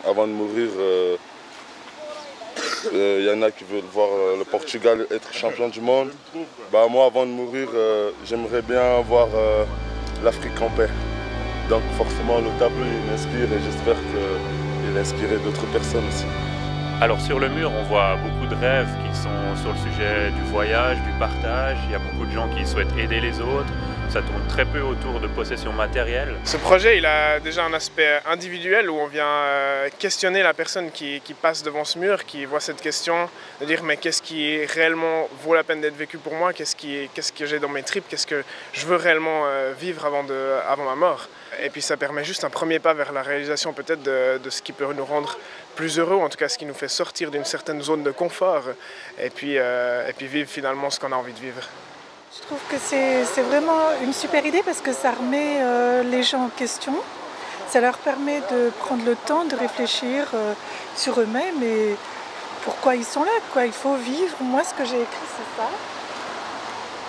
avant de mourir, y en a qui veulent voir le Portugal être champion du monde. Bah, moi, avant de mourir, j'aimerais bien voir l'Afrique en paix. Donc forcément, le tableau il m'inspire et j'espère qu'il inspirera d'autres personnes aussi. Alors sur le mur, on voit beaucoup de rêves qui sont sur le sujet du voyage, du partage. Il y a beaucoup de gens qui souhaitent aider les autres. Ça tourne très peu autour de possessions matérielles. Ce projet, il a déjà un aspect individuel où on vient questionner la personne qui passe devant ce mur, qui voit cette question, de dire mais qu'est-ce qui réellement vaut la peine d'être vécu pour moi, qu'est-ce que j'ai dans mes tripes, qu'est-ce que je veux réellement vivre avant ma mort. Et puis ça permet juste un premier pas vers la réalisation peut-être de ce qui peut nous rendre plus heureux, ou en tout cas ce qui nous fait sortir d'une certaine zone de confort et puis vivre finalement ce qu'on a envie de vivre. Je trouve que c'est vraiment une super idée parce que ça remet les gens en question. Ça leur permet de prendre le temps de réfléchir sur eux-mêmes et pourquoi ils sont là, quoi. Il faut vivre. Moi, ce que j'ai écrit, c'est ça.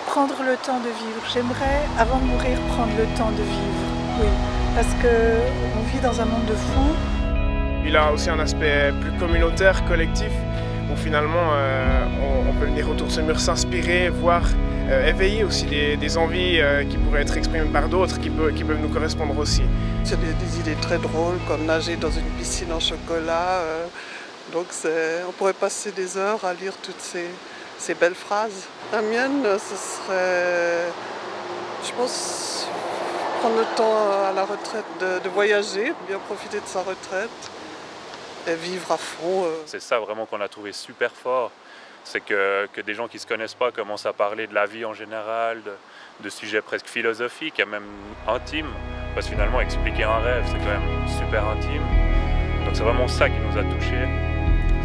Prendre le temps de vivre. J'aimerais, avant de mourir, prendre le temps de vivre. Oui, parce qu'on vit dans un monde de fous. Il a aussi un aspect plus communautaire, collectif, où finalement on peut venir autour de ce mur s'inspirer, voir, éveiller aussi des envies qui pourraient être exprimées par d'autres, qui peuvent nous correspondre aussi. C'est des idées très drôles, comme nager dans une piscine en chocolat. Donc on pourrait passer des heures à lire toutes ces belles phrases. La mienne, ce serait, je pense, prendre le temps à la retraite de voyager, bien profiter de sa retraite. Et vivre à fond. C'est ça vraiment qu'on a trouvé super fort, c'est que des gens qui ne se connaissent pas commencent à parler de la vie en général, de sujets presque philosophiques et même intimes, parce que finalement expliquer un rêve c'est quand même super intime. Donc c'est vraiment ça qui nous a touchés,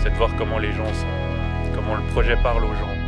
c'est de voir comment les gens comment le projet parle aux gens.